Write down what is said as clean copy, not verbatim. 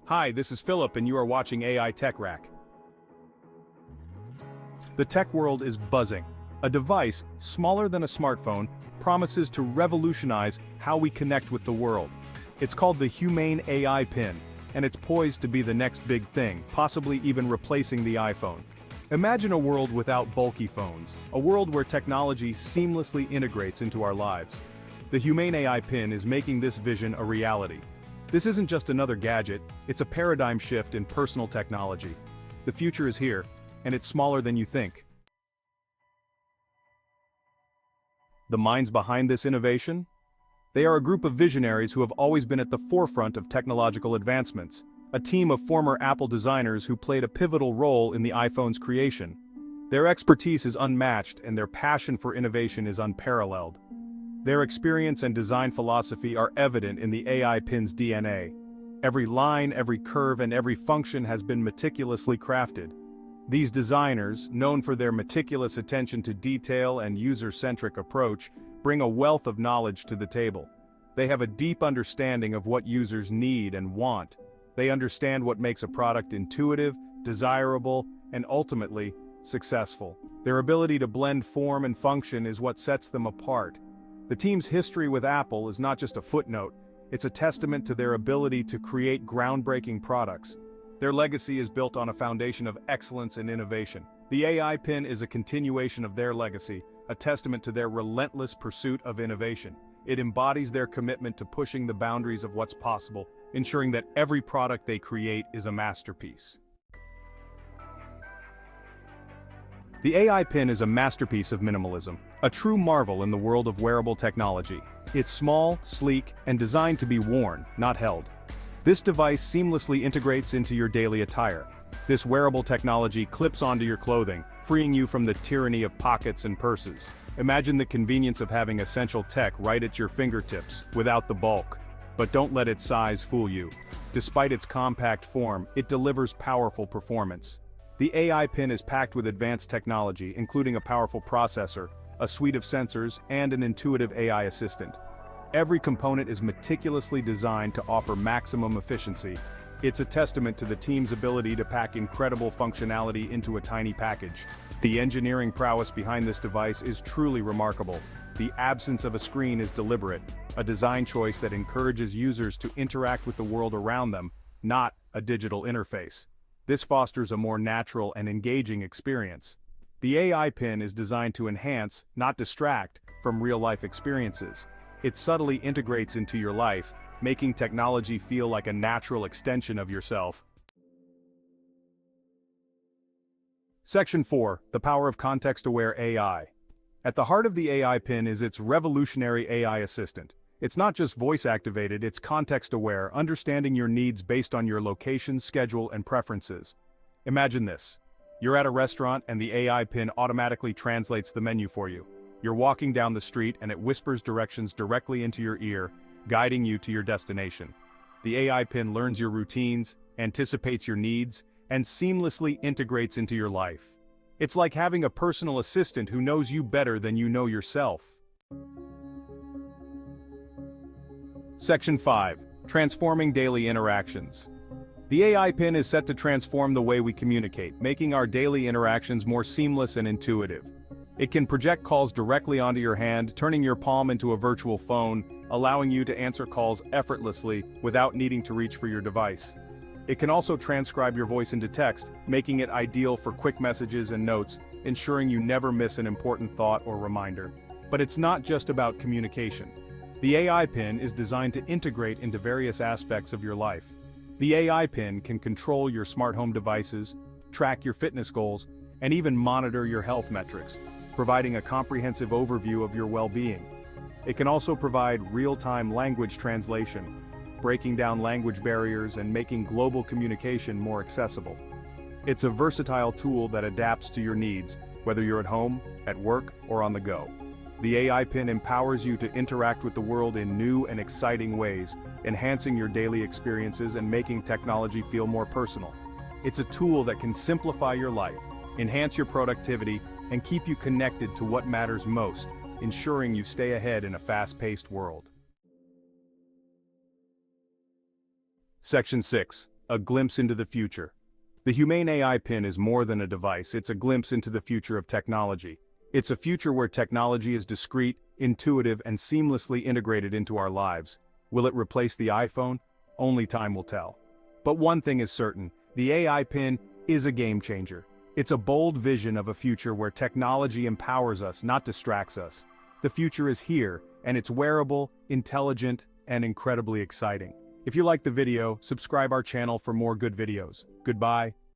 Hi, this is Philip and you are watching AI Tech Rack. The tech world is buzzing. A device, smaller than a smartphone, promises to revolutionize how we connect with the world. It's called the Humane AI Pin, and it's poised to be the next big thing, possibly even replacing the iPhone. Imagine a world without bulky phones, a world where technology seamlessly integrates into our lives. The Humane AI Pin is making this vision a reality. This isn't just another gadget, it's a paradigm shift in personal technology. The future is here, and it's smaller than you think. The minds behind this innovation? They are a group of visionaries who have always been at the forefront of technological advancements, a team of former Apple designers who played a pivotal role in the iPhone's creation. Their expertise is unmatched and their passion for innovation is unparalleled. Their experience and design philosophy are evident in the AI Pin's DNA. Every line, every curve, and every function has been meticulously crafted. These designers, known for their meticulous attention to detail and user-centric approach, bring a wealth of knowledge to the table. They have a deep understanding of what users need and want. They understand what makes a product intuitive, desirable, and ultimately, successful. Their ability to blend form and function is what sets them apart. The team's history with Apple is not just a footnote, it's a testament to their ability to create groundbreaking products. Their legacy is built on a foundation of excellence and innovation. The AI Pin is a continuation of their legacy, a testament to their relentless pursuit of innovation. It embodies their commitment to pushing the boundaries of what's possible, ensuring that every product they create is a masterpiece. The AI Pin is a masterpiece of minimalism, a true marvel in the world of wearable technology. It's small, sleek, and designed to be worn, not held. This device seamlessly integrates into your daily attire. This wearable technology clips onto your clothing, freeing you from the tyranny of pockets and purses. Imagine the convenience of having essential tech right at your fingertips, without the bulk. But don't let its size fool you. Despite its compact form, it delivers powerful performance. The AI Pin is packed with advanced technology, including a powerful processor, a suite of sensors, and an intuitive AI assistant. Every component is meticulously designed to offer maximum efficiency. It's a testament to the team's ability to pack incredible functionality into a tiny package. The engineering prowess behind this device is truly remarkable. The absence of a screen is deliberate, a design choice that encourages users to interact with the world around them, not a digital interface. This fosters a more natural and engaging experience. The AI Pin is designed to enhance, not distract, from real-life experiences. It subtly integrates into your life, making technology feel like a natural extension of yourself. Section 4. The Power of Context-Aware AI. At the heart of the AI Pin is its revolutionary AI assistant. It's not just voice-activated, it's context-aware, understanding your needs based on your location, schedule, and preferences. Imagine this. You're at a restaurant and the AI Pin automatically translates the menu for you. You're walking down the street and it whispers directions directly into your ear, guiding you to your destination. The AI Pin learns your routines, anticipates your needs, and seamlessly integrates into your life. It's like having a personal assistant who knows you better than you know yourself. Section 5. Transforming Daily Interactions. The AI Pin is set to transform the way we communicate, making our daily interactions more seamless and intuitive. It can project calls directly onto your hand, turning your palm into a virtual phone, allowing you to answer calls effortlessly without needing to reach for your device. It can also transcribe your voice into text, making it ideal for quick messages and notes, ensuring you never miss an important thought or reminder. But it's not just about communication. The AI Pin is designed to integrate into various aspects of your life. The AI Pin can control your smart home devices, track your fitness goals, and even monitor your health metrics, providing a comprehensive overview of your well-being. It can also provide real-time language translation, breaking down language barriers and making global communication more accessible. It's a versatile tool that adapts to your needs, whether you're at home, at work, or on the go. The AI Pin empowers you to interact with the world in new and exciting ways, enhancing your daily experiences and making technology feel more personal. It's a tool that can simplify your life, enhance your productivity, and keep you connected to what matters most, ensuring you stay ahead in a fast-paced world. Section 6. a glimpse into the future. The Humane AI Pin is more than a device, it's a glimpse into the future of technology. It's a future where technology is discreet, intuitive, and seamlessly integrated into our lives. Will it replace the iPhone? Only time will tell. But one thing is certain, the AI Pin is a game changer. It's a bold vision of a future where technology empowers us, not distracts us. The future is here, and it's wearable, intelligent, and incredibly exciting. If you liked the video, subscribe our channel for more good videos. Goodbye.